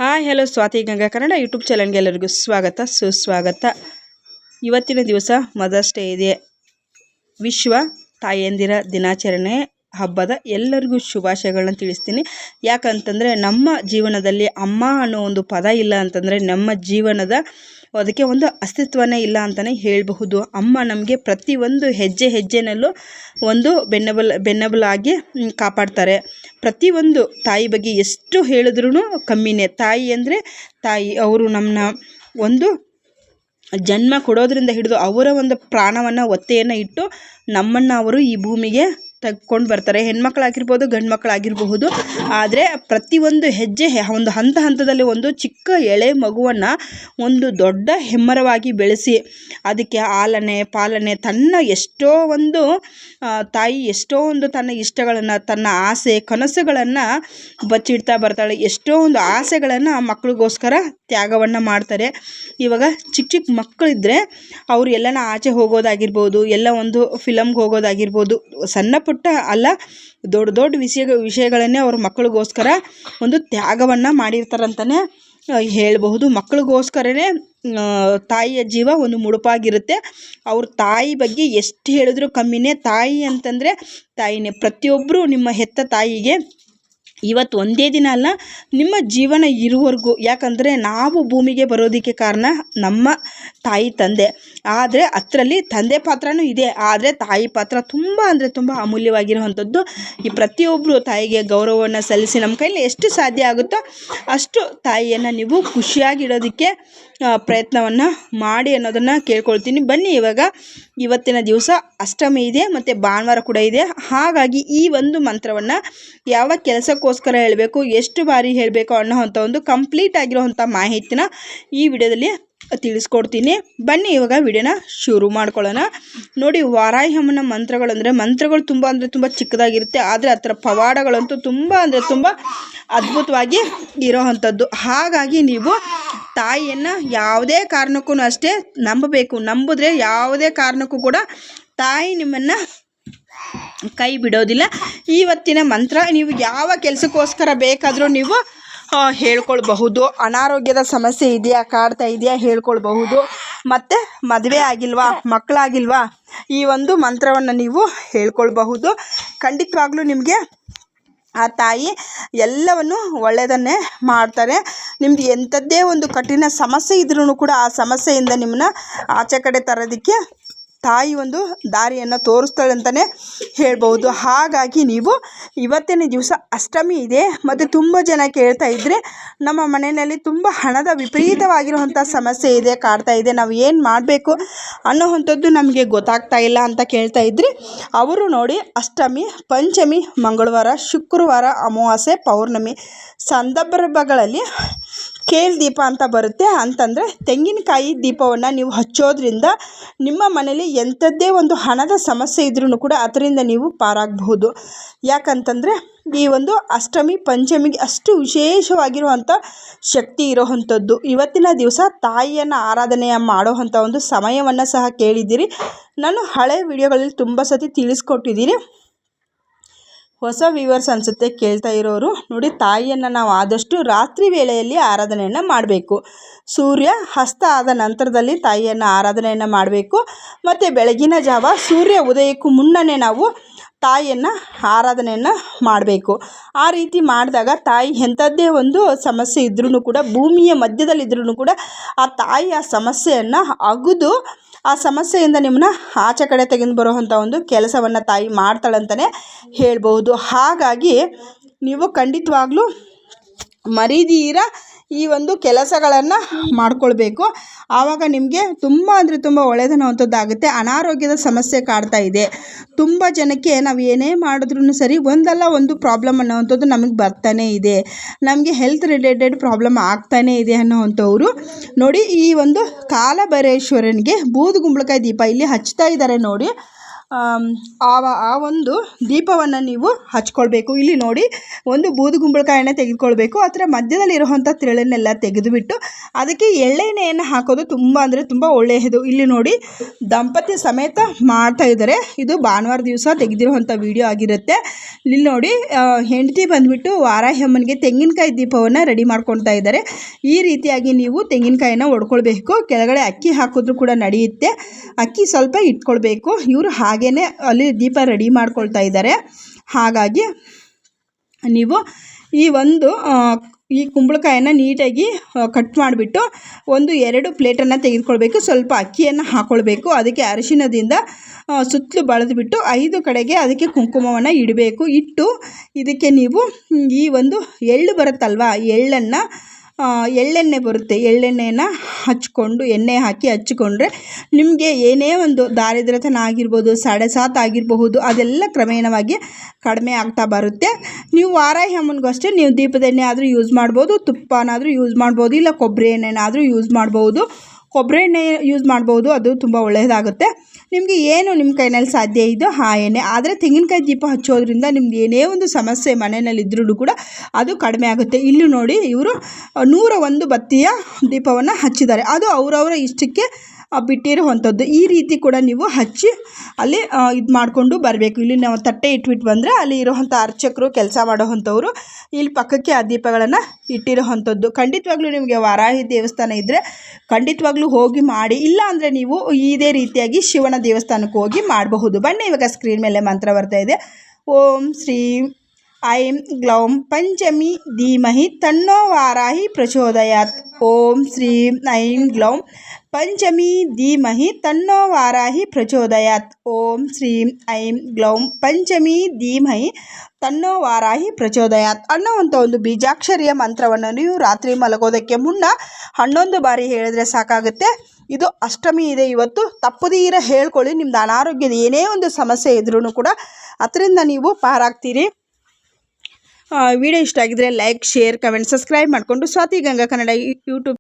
Hi hello Swathi Ganga Kannada YouTube ಚಾನಲ್ಗೆ ಎಲ್ಲರಿಗೂ ಸ್ವಾಗತ ಸುಸ್ವಾಗತ. ಇವತ್ತಿನ ದಿವಸ ಮದರ್ಸ್ ಡೇ ಇದೆ. ವಿಶ್ವ ತಾಯಂದಿರ ದಿನಾಚರಣೆ ಹಬ್ಬದ ಎಲ್ಲರಿಗೂ ಶುಭಾಶಯಗಳನ್ನ ತಿಳಿಸ್ತೀನಿ. ಯಾಕಂತಂದರೆ ನಮ್ಮ ಜೀವನದಲ್ಲಿ ಅಮ್ಮ ಅನ್ನೋ ಒಂದು ಪದ ಇಲ್ಲ ಅಂತಂದರೆ ನಮ್ಮ ಜೀವನದ ಅದಕ್ಕೆ ಒಂದು ಅಸ್ತಿತ್ವನೇ ಇಲ್ಲ ಅಂತಲೇ ಹೇಳಬಹುದು. ಅಮ್ಮ ನಮಗೆ ಪ್ರತಿಯೊಂದು ಹೆಜ್ಜೆ ಹೆಜ್ಜೆನಲ್ಲೂ ಒಂದು ಬೆನ್ನೆಲುಬಾಗಿ ಕಾಪಾಡ್ತಾರೆ. ಪ್ರತಿಯೊಂದು ತಾಯಿ ಬಗ್ಗೆ ಎಷ್ಟು ಹೇಳಿದ್ರೂ ಕಮ್ಮಿನೇ. ತಾಯಿ ಅಂದರೆ ತಾಯಿ, ಅವರು ನಮ್ಮನ್ನ ಒಂದು ಜನ್ಮ ಕೊಡೋದ್ರಿಂದ ಹಿಡಿದು ಅವರ ಒಂದು ಪ್ರಾಣವನ್ನು ಒತ್ತೆಯನ್ನು ಇಟ್ಟು ನಮ್ಮನ್ನು ಅವರು ಈ ಭೂಮಿಗೆ ತೆಗೆದುಕೊಂಡು ಬರ್ತಾರೆ. ಹೆಣ್ಮಕ್ಳಾಗಿರ್ಬೋದು, ಗಂಡು ಮಕ್ಕಳಾಗಿರಬಹುದು. ಆದರೆ ಪ್ರತಿಯೊಂದು ಹೆಜ್ಜೆ ಒಂದು ಹಂತದಲ್ಲಿ ಒಂದು ಚಿಕ್ಕ ಎಳೆ ಮಗುವನ್ನು ಒಂದು ದೊಡ್ಡ ಹೆಮ್ಮರವಾಗಿ ಬೆಳೆಸಿ ಅದಕ್ಕೆ ಪಾಲನೆ ತನ್ನ ಎಷ್ಟೋ ಒಂದು ತಾಯಿ ಎಷ್ಟೋ ಒಂದು ತನ್ನ ಇಷ್ಟಗಳನ್ನು, ತನ್ನ ಆಸೆ ಕನಸುಗಳನ್ನು ಬಚ್ಚಿಡ್ತಾ ಬರ್ತಾಳೆ. ಎಷ್ಟೋ ಒಂದು ಆಸೆಗಳನ್ನು ಮಕ್ಕಳಿಗೋಸ್ಕರ ತ್ಯಾಗವನ್ನು ಮಾಡ್ತಾರೆ. ಇವಾಗ ಚಿಕ್ಕ ಮಕ್ಕಳಿದ್ರೆ ಅವರು ಎಲ್ಲನ ಆಚೆ ಹೋಗೋದಾಗಿರ್ಬೋದು, ಎಲ್ಲ ಒಂದು ಫಿಲಮ್ಗೆ ಹೋಗೋದಾಗಿರ್ಬೋದು, ಸಣ್ಣ ಪುಟ್ಟ ಅಲ್ಲ ದೊಡ್ಡ ವಿಷಯಗಳನ್ನೇ ಅವ್ರ ಮಕ್ಕಳಿಗೋಸ್ಕರ ಒಂದು ತ್ಯಾಗವನ್ನು ಮಾಡಿರ್ತಾರಂತಲೇ ಹೇಳಬಹುದು. ಮಕ್ಕಳಿಗೋಸ್ಕರನೇ ತಾಯಿಯ ಜೀವ ಒಂದು ಮುಡುಪಾಗಿರುತ್ತೆ. ಅವ್ರ ತಾಯಿ ಬಗ್ಗೆ ಎಷ್ಟು ಹೇಳಿದ್ರೂ ಕಮ್ಮಿನೇ. ತಾಯಿ ಅಂತಂದರೆ ತಾಯಿನೇ. ಪ್ರತಿಯೊಬ್ಬರು ನಿಮ್ಮ ಹೆತ್ತ ತಾಯಿಗೆ ಇವತ್ತು ಒಂದೇ ದಿನ ಅಲ್ಲ, ನಿಮ್ಮ ಜೀವನ ಇರುವವರೆಗೂ. ಯಾಕಂದರೆ ನಾವು ಭೂಮಿಗೆ ಬರೋದಕ್ಕೆ ಕಾರಣ ನಮ್ಮ ತಾಯಿ ತಂದೆ. ಆದರೆ ಅದರಲ್ಲಿ ತಂದೆ ಪಾತ್ರನೂ ಇದೆ, ಆದರೆ ತಾಯಿ ಪಾತ್ರ ತುಂಬ ಅಂದರೆ ತುಂಬ ಅಮೂಲ್ಯವಾಗಿರುವಂಥದ್ದು. ಈ ಪ್ರತಿಯೊಬ್ಬರು ತಾಯಿಗೆ ಗೌರವವನ್ನು ಸಲ್ಲಿಸಿ ನಮ್ಮ ಕೈಲಿ ಎಷ್ಟು ಸಾಧ್ಯ ಆಗುತ್ತೋ ಅಷ್ಟು ತಾಯಿಯನ್ನು ನೀವು ಖುಷಿಯಾಗಿಡೋದಕ್ಕೆ ಪ್ರಯತ್ನವನ್ನು ಮಾಡಿ ಅನ್ನೋದನ್ನು ಕೇಳ್ಕೊಳ್ತೀನಿ. ಬನ್ನಿ, ಇವತ್ತಿನ ದಿವಸ ಅಷ್ಟಮಿ ಇದೆ ಮತ್ತು ಭಾನುವಾರ ಕೂಡ ಇದೆ. ಹಾಗಾಗಿ ಈ ಒಂದು ಮಂತ್ರವನ್ನು ಯಾವ ಕೆಲಸಕ್ಕೋಸ್ಕರ ಹೇಳಬೇಕು, ಎಷ್ಟು ಬಾರಿ ಹೇಳಬೇಕು ಅನ್ನೋವಂಥ ಒಂದು ಕಂಪ್ಲೀಟ್ ಆಗಿರೋವಂಥ ಮಾಹಿತಿನ ಈ ವಿಡಿಯೋದಲ್ಲಿ ತಿಳಿಸ್ಕೊಡ್ತೀನಿ. ಬನ್ನಿ ವಿಡಿಯೋನ ಶುರು ಮಾಡ್ಕೊಳ್ಳೋಣ. ನೋಡಿ, ವಾರಾಹಿ ಅಮ್ಮನ ಮಂತ್ರಗಳು ತುಂಬ ಚಿಕ್ಕದಾಗಿರುತ್ತೆ. ಆದರೆ ಅದರ ಪವಾಡಗಳಂತೂ ತುಂಬ ಅದ್ಭುತವಾಗಿ ಇರೋವಂಥದ್ದು. ಹಾಗಾಗಿ ನೀವು ತಾಯಿಯನ್ನು ಯಾವುದೇ ಕಾರಣಕ್ಕೂ ಅಷ್ಟೇ ನಂಬಬೇಕು. ನಂಬಿದ್ರೆ ಯಾವುದೇ ಕಾರಣಕ್ಕೂ ಕೂಡ ತಾಯಿ ನಿಮ್ಮನ್ನು ಕೈ ಬಿಡೋದಿಲ್ಲ. ಇವತ್ತಿನ ಮಂತ್ರ ನೀವು ಯಾವ ಕೆಲಸಕ್ಕೋಸ್ಕರ ಬೇಕಾದರೂ ನೀವು ಹೇಳ್ಕೊಳ್ಬಹುದು. ಅನಾರೋಗ್ಯದ ಸಮಸ್ಯೆ ಇದೆಯಾ, ಕಾಡ್ತಾ ಇದೆಯಾ ಹೇಳ್ಕೊಳ್ಬಹುದು. ಮತ್ತು ಮದುವೆ ಆಗಿಲ್ವಾ, ಮಕ್ಕಳಾಗಿಲ್ವಾ, ಈ ಒಂದು ಮಂತ್ರವನ್ನು ನೀವು ಹೇಳ್ಕೊಳ್ಬಹುದು. ಖಂಡಿತವಾಗ್ಲೂ ನಿಮಗೆ ಆ ತಾಯಿ ಎಲ್ಲವನ್ನು ಒಳ್ಳೆಯದನ್ನೇ ಮಾಡ್ತಾರೆ. ನಿಮ್ದು ಎಂಥದ್ದೇ ಒಂದು ಕಠಿಣ ಸಮಸ್ಯೆ ಇದ್ರೂ ಕೂಡ ಆ ಸಮಸ್ಯೆಯಿಂದ ನಿಮ್ಮನ್ನ ಆಚೆ ಕಡೆ ತರೋದಕ್ಕೆ ತಾಯಿ ಒಂದು ದಾರಿಯನ್ನು ತೋರಿಸ್ತಾಳೆ ಅಂತಲೇ ಹೇಳ್ಬೋದು. ಹಾಗಾಗಿ ನೀವು ಇವತ್ತಿನ ದಿವಸ ಅಷ್ಟಮಿ ಇದೆ ಮತ್ತು ತುಂಬ ಜನ ಕೇಳ್ತಾ ಇದ್ದರೆ ನಮ್ಮ ಮನೆಯಲ್ಲಿ ತುಂಬ ಹಣದ ವಿಪರೀತವಾಗಿರುವಂಥ ಸಮಸ್ಯೆ ಇದೆ, ಕಾಡ್ತಾ ಇದೆ, ನಾವು ಏನು ಮಾಡಬೇಕು ಅನ್ನೋವಂಥದ್ದು ನಮಗೆ ಗೊತ್ತಾಗ್ತಾ ಇಲ್ಲ ಅಂತ ಕೇಳ್ತಾ ಇದ್ದರೆ ಅವರು ನೋಡಿ, ಅಷ್ಟಮಿ, ಪಂಚಮಿ, ಮಂಗಳವಾರ, ಶುಕ್ರವಾರ, ಅಮಾವಾಸ್ಯೆ, ಪೌರ್ಣಮಿ ಸಂದರ್ಭಗಳಲ್ಲಿ ಕೇಲ್ ದೀಪ ಅಂತ ಬರುತ್ತೆ. ಅಂತಂದರೆ ತೆಂಗಿನಕಾಯಿ ದೀಪವನ್ನು ನೀವು ಹಚ್ಚೋದ್ರಿಂದ ನಿಮ್ಮ ಮನೇಲಿ ಎಂಥದ್ದೇ ಒಂದು ಹಣದ ಸಮಸ್ಯೆ ಇದ್ರೂ ಕೂಡ ಅದರಿಂದ ನೀವು ಪಾರಾಗಬಹುದು. ಯಾಕಂತಂದರೆ ಈ ಒಂದು ಅಷ್ಟಮಿ ಪಂಚಮಿಗೆ ಅಷ್ಟು ವಿಶೇಷವಾಗಿರುವಂಥ ಶಕ್ತಿ ಇರೋವಂಥದ್ದು. ಇವತ್ತಿನ ದಿವಸ ತಾಯಿಯನ್ನು ಆರಾಧನೆಯ ಮಾಡೋವಂಥ ಒಂದು ಸಮಯವನ್ನು ಸಹ ಕೇಳಿದ್ದೀರಿ. ನಾನು ಹಳೆ ವಿಡಿಯೋಗಳಲ್ಲಿ ತುಂಬ ಸತಿ ತಿಳಿಸ್ಕೊಟ್ಟಿದ್ದೀನಿ. ಹೊಸ ವ್ಯೂವರ್ಸ್ ಅನಿಸುತ್ತೆ ಕೇಳ್ತಾ ಇರೋರು. ನೋಡಿ, ತಾಯಿಯನ್ನು ನಾವು ಆದಷ್ಟು ರಾತ್ರಿ ವೇಳೆಯಲ್ಲಿ ಆರಾಧನೆಯನ್ನು ಮಾಡಬೇಕು. ಸೂರ್ಯ ಅಸ್ತ ಆದ ನಂತರದಲ್ಲಿ ತಾಯಿಯನ್ನು ಆರಾಧನೆಯನ್ನು ಮಾಡಬೇಕು. ಮತ್ತು ಬೆಳಗಿನ ಜಾವ ಸೂರ್ಯ ಉದಯಕ್ಕೂ ಮುನ್ನನೇ ನಾವು ತಾಯಿಯನ್ನು ಆರಾಧನೆಯನ್ನು ಮಾಡಬೇಕು. ಆ ರೀತಿ ಮಾಡಿದಾಗ ತಾಯಿ ಎಂಥದ್ದೇ ಒಂದು ಸಮಸ್ಯೆ ಇದ್ರೂ ಕೂಡ, ಭೂಮಿಯ ಮಧ್ಯದಲ್ಲಿದ್ರೂ ಕೂಡ ಆ ತಾಯಿ ಆ ಸಮಸ್ಯೆಯನ್ನು ಅಗೆದು ಆ ಸಮಸ್ಯೆಯಿಂದ ನಿಮ್ಮನ್ನ ಆಚೆ ಕಡೆ ತೆಗೆದು ಬರೋವಂಥ ಒಂದು ಕೆಲಸವನ್ನು ತಾಯಿ ಮಾಡ್ತಾಳಂತಲೇ ಹೇಳ್ಬೋದು. ಹಾಗಾಗಿ ನೀವು ಖಂಡಿತವಾಗ್ಲೂ ಮರೀದೀರ ಈ ಒಂದು ಕೆಲಸಗಳನ್ನು ಮಾಡ್ಕೊಳ್ಬೇಕು. ಆವಾಗ ನಿಮಗೆ ತುಂಬ ಒಳ್ಳೆಯದನ್ನುವಂಥದ್ದಾಗುತ್ತೆ. ಅನಾರೋಗ್ಯದ ಸಮಸ್ಯೆ ಕಾಡ್ತಾ ಇದೆ ತುಂಬ ಜನಕ್ಕೆ. ನಾವು ಏನೇ ಮಾಡಿದ್ರೂ ಸರಿ ಒಂದಲ್ಲ ಒಂದು ಪ್ರಾಬ್ಲಮ್ ಅನ್ನೋವಂಥದ್ದು ನಮಗೆ ಬರ್ತಾನೇ ಇದೆ, ನಮಗೆ ಹೆಲ್ತ್ ರಿಲೇಟೆಡ್ ಪ್ರಾಬ್ಲಮ್ ಆಗ್ತಾನೇ ಇದೆ ಅನ್ನೋವಂಥವ್ರು ನೋಡಿ, ಈ ಒಂದು ಕಾಲಭೈರೇಶ್ವರನಿಗೆ ಬೂದುಗುಂಬಳಕಾಯಿ ದೀಪ ಇಲ್ಲಿ ಹಚ್ತಾ ಇದ್ದಾರೆ ನೋಡಿ. ಆ ಒಂದು ದೀಪವನ್ನು ನೀವು ಹಚ್ಕೊಳ್ಬೇಕು. ಇಲ್ಲಿ ನೋಡಿ, ಒಂದು ಬೂದುಗುಂಬಳಕಾಯನ್ನು ತೆಗೆದುಕೊಳ್ಬೇಕು. ಅದರ ಮಧ್ಯದಲ್ಲಿರುವಂಥ ತಿರುಳನ್ನೆಲ್ಲ ತೆಗೆದುಬಿಟ್ಟು ಅದಕ್ಕೆ ಎಳ್ಳೆಣ್ಣೆಯನ್ನು ಹಾಕೋದು ತುಂಬ ಅಂದರೆ ತುಂಬ ಒಳ್ಳೆಯದು. ಇಲ್ಲಿ ನೋಡಿ, ದಂಪತಿ ಸಮೇತ ಮಾಡ್ತಾ ಇದ್ದಾರೆ. ಇದು ಭಾನುವಾರ ದಿವಸ ತೆಗೆದಿರುವಂಥ ವಿಡಿಯೋ ಆಗಿರುತ್ತೆ. ಇಲ್ಲಿ ನೋಡಿ, ಹೆಂಡತಿ ಬಂದುಬಿಟ್ಟು ವಾರಾಹಿ ಅಮ್ಮನಿಗೆ ತೆಂಗಿನಕಾಯಿ ದೀಪವನ್ನು ರೆಡಿ ಮಾಡ್ಕೊಳ್ತಾ ಇದ್ದಾರೆ. ಈ ರೀತಿಯಾಗಿ ನೀವು ತೆಂಗಿನಕಾಯಿನ ಒಡ್ಕೊಳ್ಬೇಕು. ಕೆಳಗಡೆ ಅಕ್ಕಿ ಹಾಕಿದ್ರೂ ಕೂಡ ನಡೆಯುತ್ತೆ. ಅಕ್ಕಿ ಸ್ವಲ್ಪ ಇಟ್ಕೊಳ್ಬೇಕು. ಇವರು ಹಾಗೇ ಅಲ್ಲಿ ದೀಪ ರೆಡಿ ಮಾಡ್ಕೊಳ್ತಾ ಇದ್ದಾರೆ. ಹಾಗಾಗಿ ನೀವು ಈ ಕುಂಬಳಕಾಯನ್ನು ನೀಟಾಗಿ ಕಟ್ ಮಾಡಿಬಿಟ್ಟು 1-2 ಪ್ಲೇಟನ್ನು ತೆಗೆದುಕೊಳ್ಬೇಕು. ಸ್ವಲ್ಪ ಅಕ್ಕಿಯನ್ನು ಹಾಕ್ಕೊಳ್ಬೇಕು. ಅದಕ್ಕೆ ಅರಿಶಿಣದಿಂದ ಸುತ್ತಲೂ ಬಳೆದುಬಿಟ್ಟು 5 ಕಡೆಗೆ ಅದಕ್ಕೆ ಕುಂಕುಮವನ್ನು ಇಡಬೇಕು. ಇಟ್ಟು ಇದಕ್ಕೆ ನೀವು ಈ ಒಂದು ಎಳ್ಳು ಬರುತ್ತಲ್ವ, ಎಳ್ಳೆಣ್ಣೆ ಬರುತ್ತೆ, ಎಳ್ಳೆಣ್ಣೆಯನ್ನು ಹಚ್ಕೊಂಡು ಎಣ್ಣೆ ಹಾಕಿ ಹಚ್ಚಿಕೊಂಡ್ರೆ ನಿಮಗೆ ಏನೇ ಒಂದು ದಾರಿದ್ರ್ಯತನ ಆಗಿರ್ಬೋದು, ಸಡೆಸಾತ್ ಆಗಿರಬಹುದು, ಅದೆಲ್ಲ ಕ್ರಮೇಣವಾಗಿ ಕಡಿಮೆ ಆಗ್ತಾ ಬರುತ್ತೆ. ನೀವು ವಾರಾಹಿ ಅಮ್ಮನಿಗೂ ಅಷ್ಟೇ ನೀವು ದೀಪದ ಎಣ್ಣೆ ಆದರೂ ಯೂಸ್ ಮಾಡ್ಬೋದು, ತುಪ್ಪನಾದರೂ ಯೂಸ್ ಮಾಡ್ಬೋದು, ಇಲ್ಲ ಕೊಬ್ಬರಿ ಎಣ್ಣೆನಾದರೂ ಯೂಸ್ ಮಾಡ್ಬೋದು. ಕೊಬ್ಬರಿ ಎಣ್ಣೆ ಯೂಸ್ ಮಾಡ್ಬೋದು, ಅದು ತುಂಬ ಒಳ್ಳೆಯದಾಗುತ್ತೆ. ನಿಮಗೆ ಏನು ನಿಮ್ಮ ಕೈನಲ್ಲಿ ಸಾಧ್ಯ ಇದೆಯೋ ಆ ಎಣ್ಣೆ. ಆದರೆ ತೆಂಗಿನಕಾಯಿ ದೀಪ ಹಚ್ಚೋದ್ರಿಂದ ನಿಮ್ಗೆ ಏನೇ ಒಂದು ಸಮಸ್ಯೆ ಮನೆಯಲ್ಲಿದ್ದರೂ ಕೂಡ ಅದು ಕಡಿಮೆ ಆಗುತ್ತೆ. ಇಲ್ಲಿ ನೋಡಿ, ಇವರು 101 ಬತ್ತಿಯ ದೀಪವನ್ನು ಹಚ್ಚಿದ್ದಾರೆ. ಅದು ಅವರವರ ಇಷ್ಟಕ್ಕೆ ಬಿಟ್ಟಿರುವಂಥದ್ದು. ಈ ರೀತಿ ಕೂಡ ನೀವು ಹಚ್ಚಿ ಅಲ್ಲಿ ಇದು ಮಾಡಿಕೊಂಡು ಬರಬೇಕು. ಇಲ್ಲಿ ನಾವು ತಟ್ಟೆ ಇಟ್ಬಿಟ್ಟು ಬಂದರೆ ಅಲ್ಲಿ ಇರುವಂಥ ಅರ್ಚಕರು, ಕೆಲಸ ಮಾಡೋವಂಥವ್ರು ಇಲ್ಲಿ ಪಕ್ಕಕ್ಕೆ ಆ ದೀಪಗಳನ್ನು ಇಟ್ಟಿರೋವಂಥದ್ದು. ಖಂಡಿತವಾಗ್ಲೂ ನಿಮಗೆ ವಾರಾಹಿ ದೇವಸ್ಥಾನ ಇದ್ದರೆ ಖಂಡಿತವಾಗ್ಲೂ ಹೋಗಿ ಮಾಡಿ. ಇಲ್ಲ ಅಂದರೆ ನೀವು ಇದೇ ರೀತಿಯಾಗಿ ಶಿವನ ದೇವಸ್ಥಾನಕ್ಕೆ ಹೋಗಿ ಮಾಡಬಹುದು. ಬನ್ನಿ, ಇವಾಗ ಸ್ಕ್ರೀನ್ ಮೇಲೆ ಮಂತ್ರ ಬರ್ತಾ ಇದೆ. ಓಂ ಶ್ರೀಂ ಐಂ ಗ್ಲೌಂ ಪಂಚಮಿ ಧೀಮಹಿ ತನ್ನೋ ವಾರಾಹಿ ಪ್ರಚೋದಯಾತ್. ಓಂ ಶ್ರೀಂ ಐಂ ಗ್ಲೌಂ ಪಂಚಮಿ ಧೀಮಹಿ ತನ್ನೋ ವಾರಾಹಿ ಪ್ರಚೋದಯಾತ್. ಓಂ ಶ್ರೀಂ ಐಂ ಗ್ಲೌಂ ಪಂಚಮಿ ಧೀಮಹಿ ತನ್ನೋ ವಾರಾಹಿ ಪ್ರಚೋದಯಾತ್ ಅನ್ನೋವಂಥ ಒಂದು ಬೀಜಾಕ್ಷರಿಯ ಮಂತ್ರವನ್ನು ನೀವು ರಾತ್ರಿ ಮಲಗೋದಕ್ಕೆ ಮುನ್ನ 11 ಬಾರಿ ಹೇಳಿದ್ರೆ ಸಾಕಾಗುತ್ತೆ. ಇದು ಅಷ್ಟಮಿ ಇದೆ ಇವತ್ತು. ತಪ್ಪದೀರ ಹೇಳ್ಕೊಳ್ಳಿ. ನಿಮ್ಮದು ಅನಾರೋಗ್ಯದ ಏನೇ ಒಂದು ಸಮಸ್ಯೆ ಇದ್ರೂ ಕೂಡ ಅದರಿಂದ ನೀವು ಪಾರಾಗ್ತೀರಿ. ವಿಡಿಯೋ ಇಷ್ಟ ಆಗಿದ್ರೆ ಲೈಕ್, ಶೇರ್, ಕಮೆಂಟ್, ಸಬ್ಸ್ಕ್ರೈಬ್ ಮಾಡಿಕೊಂಡು ಸ್ವಾತಿ ಗಂಗಾ ಕನ್ನಡ ಯೂಟ್ಯೂಬ್